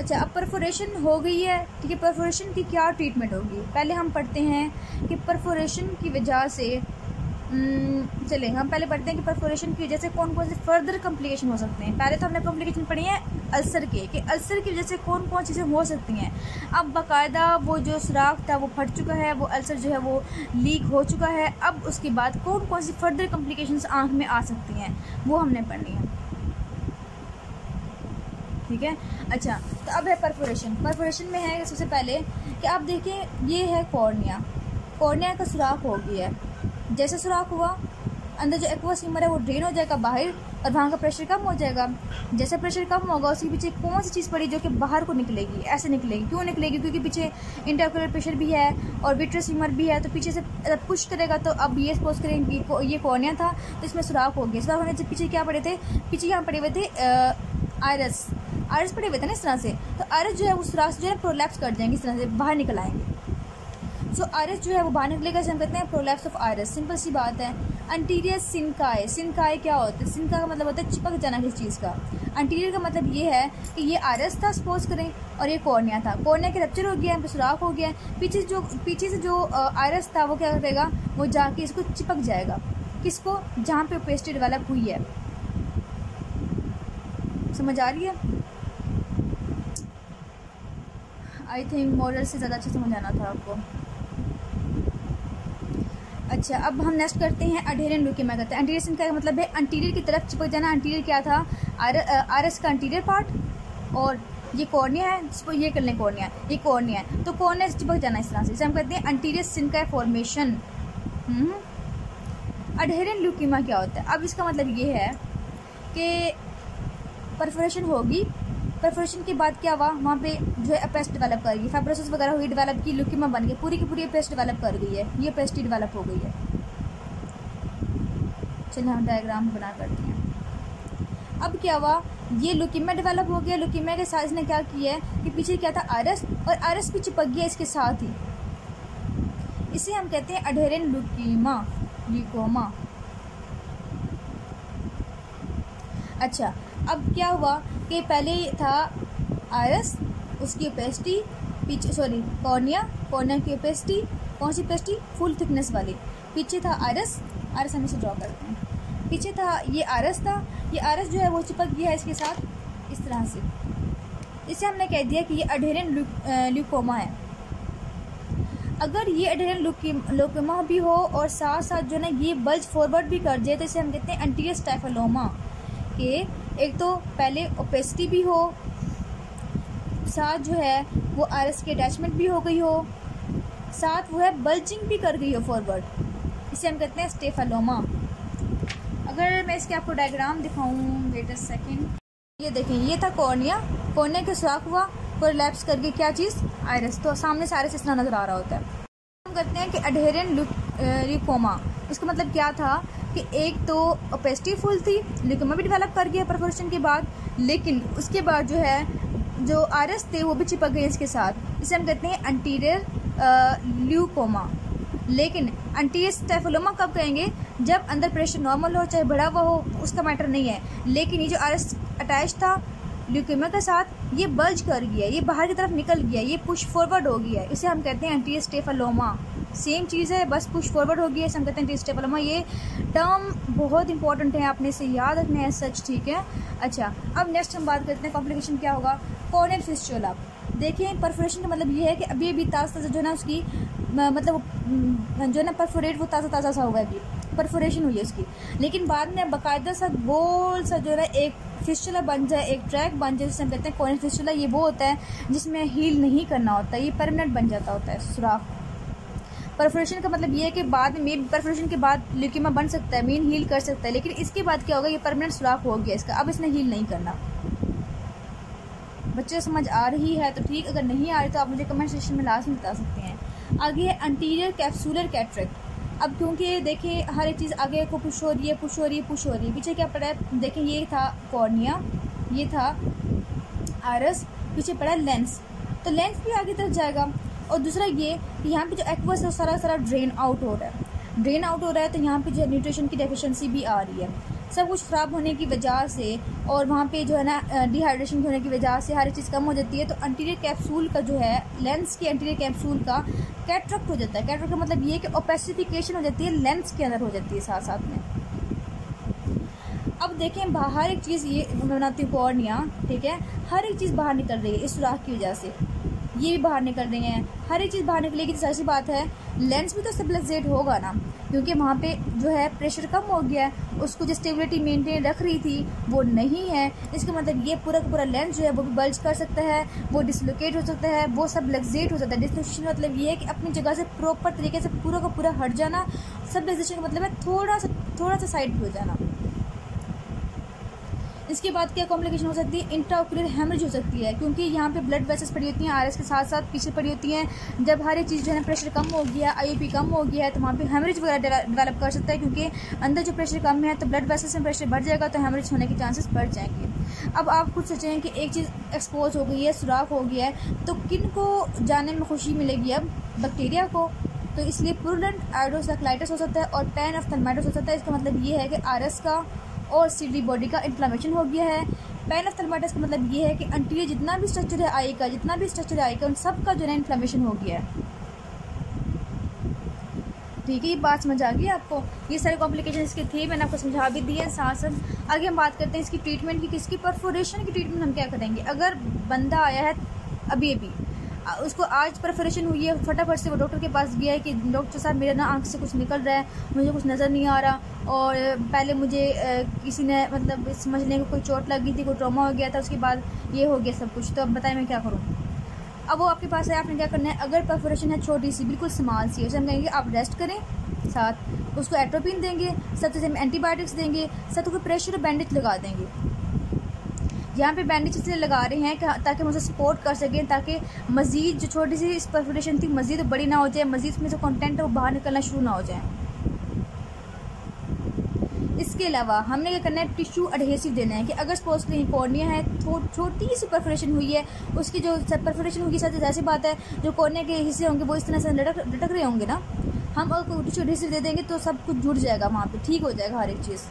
अच्छा, अब परफोरेशन हो गई है, ठीक है। परफोरेशन की क्या ट्रीटमेंट होगी, पहले हम पढ़ते हैं कि परफोरेशन की वजह से चलें, हम पहले पढ़ते हैं कि परफोरेशन की वजह से कौन कौन से फर्दर कॉम्प्लिकेशन हो सकते हैं। पहले तो हमने कॉम्प्लिकेशन पढ़ी है अल्सर के, कि अल्सर की वजह से कौन कौन चीज़ें हो सकती हैं। अब बाकायदा वो जो सुराख था वो फट चुका है, वो अल्सर जो है वो लीक हो चुका है। अब उसके बाद कौन कौन सी फर्दर कॉम्प्लिकेशंस आँख में आ सकती हैं वो हमने पढ़नी है, ठीक है। अच्छा, तो अब है परफोरेशन। परफोरेशन में है सबसे पहले कि आप देखें ये है कॉर्निया, कॉर्निया का सुराख हो गया है। जैसे सुराख हुआ, अंदर जो एक्वस ह्यूमर है वो ड्रेन हो जाएगा बाहर और वहाँ का प्रेशर कम हो जाएगा। जैसे प्रेशर कम होगा उसके पीछे कौन सी चीज़ पड़ी जो कि बाहर को निकलेगी, ऐसे निकलेगी। क्यों निकलेगी? क्योंकि पीछे इंटरक्यूलर प्रेशर भी है और विट्रस ह्यूमर भी है, तो पीछे से पुश करेगा। तो अब ये सपोज करें कि ये कॉर्निया था तो इसमें सुराख हो गया। सुराख होने से पीछे क्या पड़े थे, पीछे यहाँ पड़े हुए थे आयरस पड़े हुए थे ना इस तरह से। तो आयरस जो है वो सुराख जो है प्रोलैप्स कर जाएंगे, इस तरह से बाहर निकल आएंगे। सो आयरस जो है वो बाहर निकलेगा, हम कहते हैं प्रोलैप्स ऑफ आयरस। सिंपल सी बात है। अंटीरियर सिनकाई, सिनकाई क्या होता है? सिनका का मतलब होता है चिपक जाना किसी चीज़ का। अंटीरियर का मतलब ये है कि ये आयरस था सपोज करें और ये कॉर्निया था, कॉर्निया के रप्चर हो गया, यहाँ पे सुराख हो गया। पीछे से जो आयरस था वो क्या करेगा, वो जाके इसको चिपक जाएगा। किसको? जहाँ पे ओपेसिटी डेवलप हुई है। समझ आ रही है? आई थिंक मॉडल से ज़्यादा अच्छा समझ आना था आपको। अच्छा, अब हम नेक्स्ट करते हैं अडहेरेंट ल्यूकेमिया करते हैं। एंटीरियर सिनकाई का मतलब है अंटीरियर की तरफ चिपक जाना। अंटीरियर क्या था? आयरस का अंटीरियर पार्ट, और ये कॉर्निया है, जिसको ये कर लें कॉर्निया, ये कॉर्निया है, तो कॉर्निया से चिपक जाना इस तरह से। इसे हम कहते हैं अंटीरियर सिनकाई फॉर्मेशन। अडहेरेंट ल्यूकेमिया क्या होता है? अब इसका मतलब ये है कि परफोरेशन होगी, परफोरेशन के बाद क्या हुआ, वहाँ पे जो है अपेस्ट डेवलप कर गई, फाइब्रोसिस वगैरह हुई, डेवलप की, ल्यूकेमिया बन गई, पूरी की पूरी अपेस्ट डेवलप कर गई है, ये अपेस्टी डेवलप हो गई है। चलिए हम डायग्राम बना करते हैं। अब क्या हुआ, ये ल्यूकेमिया डेवलप हो गया। ल्यूकेमिया के साथ इसने क्या किया है कि पीछे क्या था आयरस, और आयरस भी चिपक गया इसके साथ ही। इसे हम कहते हैं अडहेरेंट ल्यूकोमा। अच्छा, अब क्या हुआ कि पहले था आयरस, उसकी ओपेसिटी पीछे, कॉर्निया की ओपेसिटी, कौन सी ओपेसिटी? फुल थिकनेस वाली। पीछे था आयरस हम इसे ड्रॉ करते हैं। पीछे था ये आयरस था, ये आयरस जो है वो चिपक गया है इसके साथ इस तरह से। इसे हमने कह दिया कि ये अडहेरेंट ल्यूकोमा है। अगर ये अडहेरेंट ल्यूकोमा भी हो और साथ साथ जो है ना ये बल्ज फॉरवर्ड भी कर जाए, तो इसे हम कहते हैं एंटीरियर स्टाइफोलोमा। कि एक तो पहले ओपेसिटी भी हो, साथ जो है वो आयरस की अटैचमेंट भी हो गई हो, साथ वो है बल्जिंग भी कर गई हो फॉरवर्ड, इसे हम कहते हैं स्टेफलोमा। अगर मैं इसके आपको डायग्राम दिखाऊं, वेट अ सेकंड, ये देखें, ये था कॉर्निया के सुराख हुआ, प्रोलैप्स करके क्या चीज़? आयरस। तो सामने से आयरस इस तरह नजर आ रहा होता है। हम कहते हैं कि अडहेरेंट ल्यूकोमा, इसका मतलब क्या था कि एक तो ओपेसिटी फुल थी, ल्यूकेमिया भी डेवलप कर गया परफोरेशन के बाद, लेकिन उसके बाद जो है जो आयरस थे वो भी चिपक गए इसके साथ। इसे हम कहते हैं एंटीरियर ल्यूकोमा। लेकिन एंटीरियर स्टेफोलोमा कब कहेंगे? जब अंदर प्रेशर नॉर्मल हो, चाहे बढ़ा हुआ हो, उसका मैटर नहीं है। लेकिन ये जो आयरस अटैच था ल्यूकेमिया के साथ, ये बल्ज कर गया, ये बाहर की तरफ निकल गया, ये पुश फॉरवर्ड हो गया, इसे हम कहते हैं एंटीरियर स्टेफोलोमा। सेम चीज़ है, बस पुश फॉरवर्ड हो गया, इसे हम कहते हैं एंटीरियर स्टेफोलोमा। ये टर्म बहुत इंपॉर्टेंट है, आपने इसे याद रखना है सच, ठीक है। अच्छा, अब नेक्स्ट हम बात करते हैं कॉम्प्लिकेशन क्या होगा। Corneal fistula. देखें, परफोरेशन का मतलब ये है कि अभी ताज़ा जो है ना उसकी मतलब जो है ना परफोरेट, वो ताज़ा सा होगा, अभी परफोरेशन हुई है उसकी, लेकिन बाद में बाकायदा सा गोल सा जो है एक फिस्टुला बन जाए, एक ट्रैक बन जाए, जिसे हम कहते हैं कॉर्नियल फिस्टुला। ये वो होता है जिसमें हील नहीं करना होता, ये परमानेंट बन जाता होता है सुराख। परफोरेशन का मतलब ये है कि बाद में परफोरेशन के बाद ल्यूकेमिया बन सकता है, मेन हील कर सकता है, लेकिन इसके बाद क्या होगा, ये परमानेंट सुराख हो गया इसका, अब इसने हील नहीं करना। बच्चे समझ आ रही है तो ठीक, अगर नहीं आ रही तो आप मुझे कमेंट सेक्शन में लास्ट में बता सकते हैं। आगे है अंटीरियर कैप्सूलर कैटरेक्ट। अब क्योंकि देखिए हर एक चीज़ आगे को पुश हो रही है, पीछे क्या पड़ा है, देखें ये था कॉर्निया, ये था आयरस, पीछे पड़ा है लेंस, तो लेंस भी आगे तरफ जाएगा। और दूसरा ये कि यहाँ पे जो एक्वस है सारा ड्रेन आउट हो रहा है, तो यहाँ पे जो न्यूट्रिशन की डेफिशिएंसी भी आ रही है। सब कुछ ख़राब होने की वजह से और वहाँ पे जो है ना डिहाइड्रेशन होने की वजह से हर चीज़ कम हो जाती है, तो एंटीरियर कैप्सूल का जो है लेंस की एंटीरियर कैप्सूल का कैटरेक्ट हो जाता है। कैटरेक्ट का मतलब ये है कि ओपेसिफिकेशन हो जाती है, लेंस के अंदर हो जाती है साथ साथ में। अब देखें बाहर एक चीज़ ये मैं बनाती हूँ कॉर्निया, ठीक है, हर एक चीज़ बाहर निकल रही है इस सुराख की वजह से, ये भी बाहर निकल रही हैं, हर एक चीज़ बाहर निकलेगी तो ऐसी बात है लेंस भी तो स्टेबलाइजेट होगा ना, क्योंकि वहाँ पे जो है प्रेशर कम हो गया है, उसको जो स्टेबिलिटी मेंटेन रख रही थी वो नहीं है। इसका मतलब ये पूरा का पूरा लेंस जो है वो भी बल्ज कर सकता है, वो डिसलोकेट हो सकता है, वो सब लग्जेट हो सकता है। डिसलोकेशन का मतलब ये है कि अपनी जगह से प्रॉपर तरीके से पूरा का पूरा हट जाना। सब लग्जेशन का मतलब है थोड़ा सा साइड हो जाना। इसके बाद क्या कॉम्प्लिकेशन हो सकती है, इंट्राओक्यूलर हेमरेज हो सकती है, क्योंकि यहाँ पे ब्लड वेसल्स पड़ी होती हैं आरएस के साथ साथ पीछे पड़ी होती हैं। जब हर एक चीज़ जो है प्रेशर कम हो गया, आईओपी कम हो गया है, तो वहाँ पे हेमरेज वगैरह डेवलप कर सकता है, क्योंकि अंदर जो प्रेशर कम है तो ब्लड वेसल्स में प्रेशर बढ़ जाएगा, तो हेमरेज होने के चांसेस बढ़ जाएंगे। अब आप खुद सोचें कि एक चीज़ एक्सपोज हो गई है, सुराख हो गया है, तो किन को जाने में खुशी मिलेगी, अब बैक्टीरिया को। तो इसलिए प्रूडेंट आइडोसाइक्लाइटिस हो सकता है और पैनऑफ्थेल्माइटिस हो सकता है। इसका मतलब ये है कि आरएस का और सीडी बॉडी का इन्फ्लेमेशन हो गया है। पैनऑफ्थेल्माइटिस का मतलब ये है कि एंटीरियर जितना भी स्ट्रक्चर है आई का, जितना भी स्ट्रक्चर है आई का, उन सब का जो है इन्फ्लेमेशन हो गया है। ठीक है, ये बात समझ आ गई आपको। ये सारे कॉम्प्लिकेशन इसके थे, मैंने आपको समझा भी दिए। साथ साथ आगे हम बात करते हैं इसकी ट्रीटमेंट की। किसकी परफोरेशन की ट्रीटमेंट हम क्या करेंगे। अगर बंदा आया है अभी उसको आज परफोरेशन हुई है, फटाफट से वो डॉक्टर के पास गया है कि डॉक्टर साहब मेरे ना आँख से कुछ निकल रहा है, मुझे कुछ नज़र नहीं आ रहा, और पहले मुझे किसी ने मतलब समझ लें कोई चोट लग गई थी, कोई ट्रॉमा हो गया था, उसके बाद ये हो गया सब कुछ, तो अब बताएं मैं क्या करूँ। अब वो आपके पास है, आपने क्या करना है। अगर परफोरेशन है छोटी सी, बिल्कुल स्मॉल सी, उसे हम कहेंगे आप रेस्ट करें, साथ उसको एट्रोपिन देंगे, साथ उसे हम एंटीबायोटिक्स देंगे, साथ उसको प्रेशर बैंडेज लगा देंगे। यहाँ पे बैंडेज इसलिए लगा रहे हैं ताकि हम उसे सपोर्ट कर सकें, ताकि मज़ीद जो छोटी सी इस परफोरेशन थी मज़ीद बड़ी ना हो जाए, मज़ीद में जो कंटेंट है वो बाहर निकलना शुरू ना हो जाए। इसके अलावा हमने क्या करना है, टिश्यू अडहेसिव देना है कि अगर सपोज कहीं कॉर्निया है, छोटी सी परफोरेशन हुई है, उसकी जो परफोरेशन होगी साथ ऐसी बात है जो कॉर्निया के हिस्से होंगे वो इस तरह से लटक रहे होंगे ना, हम अगर टिश्यू अडहेसिव दे देंगे तो सब कुछ जुड़ जाएगा, वहाँ पे ठीक हो जाएगा हर एक चीज़।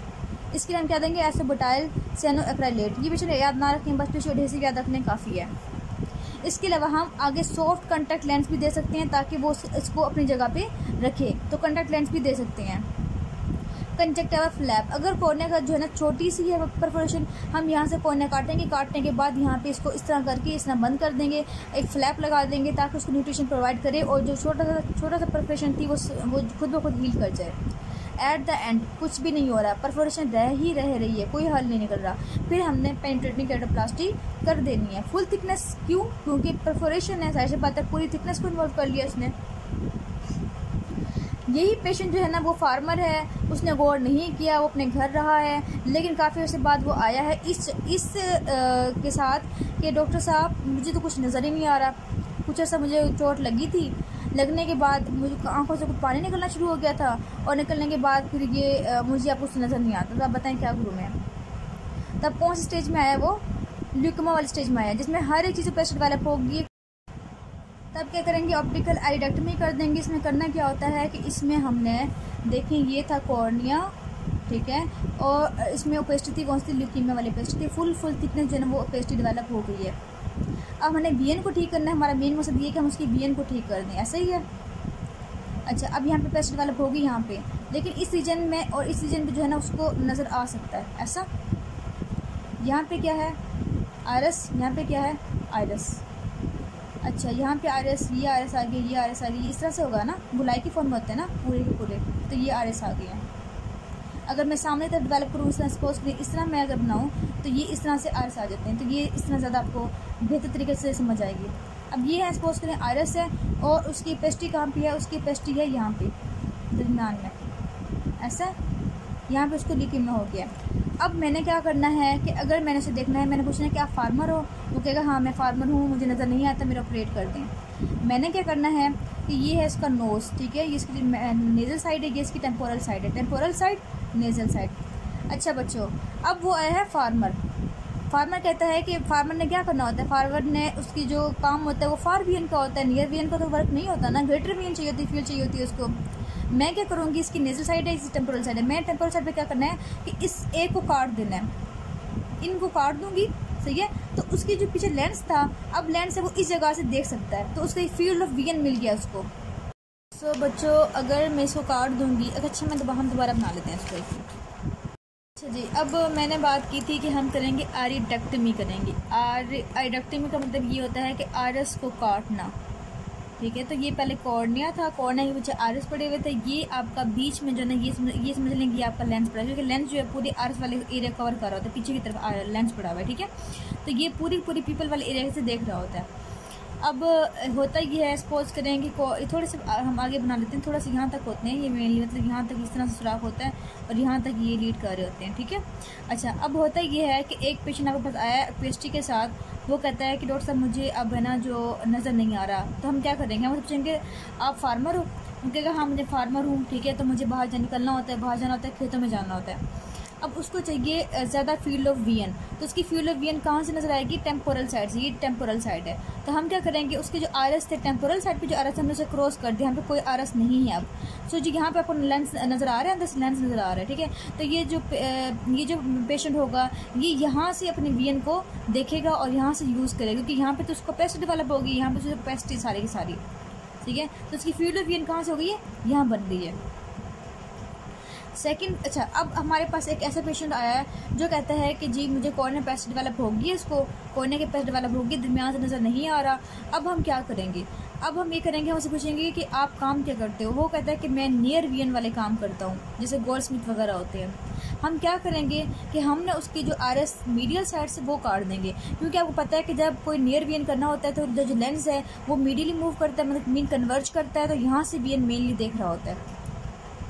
इसके लिए हम क्या देंगे, एसोबुटाइल साइनोएक्राइलेट। ये बेचारे याद ना रखें, बस टिश्यू अडहेसिव याद रखने काफ़ी है। इसके अलावा हम आगे सॉफ्ट कंटैक्ट लेंस भी दे सकते हैं ताकि वो इसको अपनी जगह पे रखे, तो कंटैक्ट लेंस भी दे सकते हैं। कंजक्टिवा फ्लैप, अगर कॉर्निया का जो है ना छोटी सी है परफोरेशन, हम यहाँ से कॉर्निया काटेंगे, काटने के बाद यहाँ पे इसको इस तरह करके इस तरह बंद कर देंगे, एक फ्लैप लगा देंगे ताकि उसको न्यूट्रिशन प्रोवाइड करे और जो छोटा सा परफोरेशन थी वो खुद ब खुद हील कर जाए। एट द एंड कुछ भी नहीं हो रहा, परफोरेशन रह रही है, कोई हल नहीं निकल रहा, फिर हमने पेनिट्रेटिंग केराटोप्लास्टी कर देनी है। फुल थिकनेस क्यों, क्योंकि परफोरेशन है, ऐसे बात है, पूरी थिकनेस को इन्वॉल्व कर लिया इसने। यही पेशेंट जो है ना वो फार्मर है, उसने गौर नहीं किया, वो अपने घर रहा है, लेकिन काफ़ी अर्से बाद वो आया है इस के साथ कि डॉक्टर साहब मुझे तो कुछ नज़र ही नहीं आ रहा, कुछ अर्सा मुझे चोट लगी थी, लगने के बाद मुझे आंखों से कुछ पानी निकलना शुरू हो गया था, और निकलने के बाद फिर ये मुझे आप कुछ नज़र नहीं आता। तो आप बताएं क्या करूँ मैं। तब कौन सी स्टेज में आया, वो ल्यूकेमा वाली स्टेज में आया, जिसमें हर एक चीज़ पेशेंट डेवलप होगी। तब क्या करेंगे, ऑप्टिकल आइडेक्टमी कर देंगे। इसमें करना क्या होता है कि इसमें हमने देखें ये था कॉर्निया, ठीक है, और इसमें ओपेसिटी थी, कौन सी ल्यूकीमिया वाली ओपेसिटी थी, फुल थिकनेस जो है ना वो ओपेसिटी डेवलप हो गई है। अब हमने बीएन को ठीक करना है, हमारा मेन मकसद ये है कि हम उसकी बीएन को ठीक कर दें, ऐसा ही है। अच्छा, अब यहाँ पे ओपेसिटी डेवलप होगी यहाँ पे, लेकिन इस रीजन में और इस रीजन पे जो है ना उसको नज़र आ सकता है ऐसा। यहाँ पे क्या है, आयरस, यहाँ पे क्या है, आयरस। अच्छा, यहाँ पे आरएस, ये आरएस आ गई, ये आरएस आ गई, इस तरह से होगा ना, बुलाई की फॉर्म में होते हैं ना पूरे के पूरे, तो ये आरएस आ गए हैं। अगर मैं सामने तरफ डेवलप करूँ, इस तरह सपोज करें, इस तरह मैं अगर बनाऊँ तो ये इस तरह से आरएस आ जाते हैं, तो ये इस तरह ज़्यादा आपको बेहतर तरीके से समझ आएगी। अब ये है सपोज करें आरएस है, और उसकी पेस्ट्री कहाँ पे है, उसकी पेस्ट्री है यहाँ पे दरमियान में, ऐसा यहाँ पे उसको ल्यूकेमिया हो गया। अब मैंने क्या करना है कि अगर मैंने उसे देखना है, मैंने पूछना है कि आप फार्मर हो, वो कहेगा हाँ मैं फार्मर हूँ, मुझे नज़र नहीं आता, मेरा ऑपरेट कर दें। मैंने क्या करना है कि ये है इसका नोज़, ठीक है, ये इसकी नेज़ल साइड है, ये इसकी टेम्पोरल साइड है, टेम्पोरल साइड, नेज़ल साइड। अच्छा बच्चों, अब वो आया है फार्मर। फार्मर कहता है कि फार्मर ने क्या करना होता है, फार्मर ने उसकी जो काम होता है वो फार वीएन का होता है, नियर वीएन का तो वर्क नहीं होता ना, ग्रेटर वीएन चाहिए होती है, फील्ड चाहिए होती है उसको। मैं क्या करूँगी, इसकी नेजल साइड है, इसकी टेम्पोरल साइड है, मैं टेम्पोरल साइड पे क्या करना है कि इस ए को काट देना है, इनको काट दूंगी, सही है। तो उसकी जो पीछे लेंस था, अब लेंस है वो इस जगह से देख सकता है, तो उसका फील्ड ऑफ विजन मिल गया उसको। सो बच्चों अगर मैं इसको काट दूंगी, अच्छा हम दोबारा बना लेते हैं इसको एक मिनट। अच्छा जी, अब मैंने बात की थी कि हम करेंगे आइरेक्टमी करेंगे। आइरेक्टमी का मतलब ये होता है कि आरस को काटना, ठीक है। तो ये पहले कॉर्निया था, कॉर्निया के पीछे आरस पड़े हुए थे, ये आपका बीच में जो है ये समझ लेंगे ये आपका लेंस पड़ा है, क्योंकि लेंस जो है पूरे आरस वाले एरिया कवर कर रहा होता है, पीछे की तरफ लेंस पड़ा हुआ है, ठीक है। तो ये पूरी पीपल वाले एरिया से देख रहा होता है। अब होता ये है, सपोज करें कि थोड़े से हम आगे बना लेते हैं, थोड़ा सा यहाँ तक होते हैं ये मेनली, मतलब यहाँ तक इस तरह से सुराख होता है और यहाँ तक ये लीड कर रहे होते हैं, ठीक है। अच्छा, अब होता ये है कि एक पेशेंट आपके पास आया पेस्ट्री के साथ, वो कहता है कि डॉक्टर साहब मुझे अब है ना जो नज़र नहीं आ रहा, तो हम क्या करेंगे, हम पूछेंगे आप फार्मर हो, हम कहेगा हाँ मुझे फार्मर हूँ, ठीक है। तो मुझे बाहर निकलना होता है, बाहर जाना होता है, खेतों में जाना होता है। अब उसको चाहिए ज़्यादा फील्ड ऑफ विजन, तो उसकी फील्ड ऑफ विजन कहाँ से नजर आएगी, टेम्पोरल साइड से, ये टेम्पोरल साइड है। तो हम क्या करेंगे, उसके जो आरस थे टेम्पोरल साइड पे जो आरस हमने उसे क्रॉस कर दिया, यहाँ पे कोई आरस नहीं है अब। सो जी यहाँ पे आपको लेंस नज़र आ रहा है, अंदर लेंस नज़र आ रहा है, ठीक है। तो ये जो पेशेंट होगा ये यहाँ से अपने विजन को देखेगा और यहाँ से यूज़ करेगा, क्योंकि यहाँ पे तो उसको पेस्ट डेवलप होगी, यहाँ पे तो पेस्ट सारी की सारी, ठीक है। तो उसकी फील्ड ऑफ विजन कहाँ से हो गई है, यहाँ बन गई है। सेकंड, अच्छा अब हमारे पास एक ऐसा पेशेंट आया है जो कहता है कि जी मुझे कॉर्निया पेस्ट डेवलप होगी, इसको कॉर्निया की पेस्ट डेवलप होगी, दरमियान से नज़र नहीं आ रहा। अब हम क्या करेंगे, अब हम ये करेंगे, हम उससे पूछेंगे कि आप काम क्या करते हो। वो कहता है कि मैं नियर विजन वाले काम करता हूँ, जैसे गोल्ड स्मिथ वगैरह होते हैं। हम क्या करेंगे कि हमने उसकी जो आरएस मीडियल साइड से वो काट देंगे, क्योंकि आपको पता है कि जब कोई नियर विजन करना होता है तो जो लेंस है वो मीडियली मूव करता है, मतलब मीन कन्वर्ज करता है, तो यहाँ से विजन मेनली देख रहा होता है,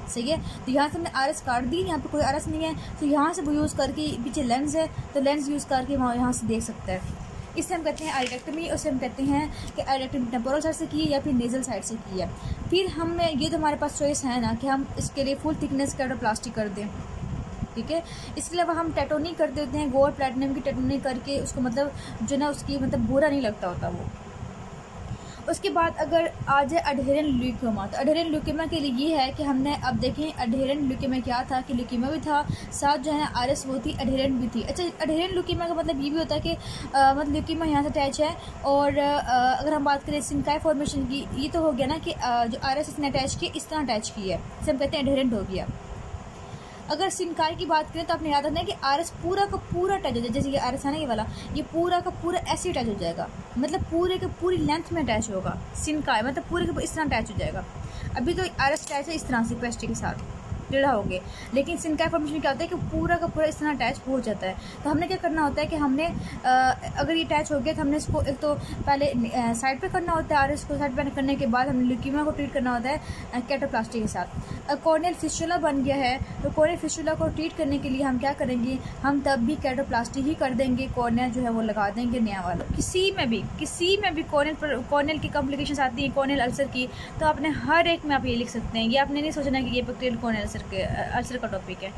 सही है। तो यहाँ से हमने आरएस काट दी, यहाँ पे कोई आरएस नहीं है, तो यहाँ से वो यूज़ करके पीछे लेंस है, तो लेंस यूज़ करके वहाँ यहाँ से देख सकता है। इससे हम कहते हैं आइरेक्टमी, और उससे हम कहते हैं कि आइरेक्टमी टेम्पोरल साइड से की है या फिर नेजल साइड से की है। फिर हम ये तो हमारे पास चॉइस है ना कि हम इसके लिए फुल थिकनेस कैरोप्लास्टी कर दें, ठीक है। इसके अलावा हम टैटोनी कर देते हैं, गोल्ड प्लैटिनम की टैटोनी करके उसको मतलब जो ना उसकी मतलब बुरा नहीं लगता होता वो। उसके बाद अगर आ जाए अडहेरेंट ल्यूकेमिया, तो अडहेरेंट ल्यूकेमिया के लिए ये है कि हमने अब देखें अडहेरेंट ल्यूकेमिया क्या था कि ल्यूकेमिया भी था, साथ जो है आरएस वो थी, अडहेरेंट भी थी। अच्छा, अडहेरेंट ल्यूकेमिया का मतलब ये भी होता है कि मतलब ल्यूकेमिया यहाँ से अटैच है, और अगर हम बात करें सिनकाई फॉर्मेशन की, ये तो हो गया ना कि जो आरएस इसने अटैच की इस तरह अटैच की है, इसे हम कहते हैं अडहेरेंट हो गया। अगर सिनकाई की बात करें तो आपने याद रखना है कि आरएस पूरा का पूरा अटैच हो जाए, जैसे ये आरएस है ना ये वाला, ये पूरा का पूरा ऐसे अटैच हो जाएगा, मतलब पूरे के पूरी लेंथ में अटैच होगा सिनकाई, मतलब पूरे के इस तरह अटैच हो जाएगा। अभी तो आरएस अटैच है इस तरह से पेस्टी के साथ टेढ़ा हो गए, लेकिन सिनकाई फॉर्मेशन क्या होता है कि पूरा का पूरा इस तरह अटैच हो जाता है। तो हमने क्या करना होता है कि हमने अगर ये अटैच हो गया तो हमने इसको एक तो पहले साइड पे करना होता है, और इसको साइड पे करने के बाद हमने ल्यूकेमिया को ट्रीट करना होता है कैटोप्लास्टी के साथ। कॉर्नियल फिस्टुला बन गया है, तो कॉर्नियल फिस्टुला को ट्रीट करने के लिए हम क्या करेंगे, हम तब भी कैटोप्लास्टी ही कर देंगे, कॉर्निया जो है वो लगा देंगे नया वाला। किसी में भी कॉर्नियल की कॉम्प्लिकेशंस आती हैं, कॉर्नियल अल्सर की, तो आपने हर एक में आप ये लिख सकते हैं, ये आपने नहीं सोचना कि ये बैक्टीरियल कॉर्नियल अल्सर का टॉपिक है।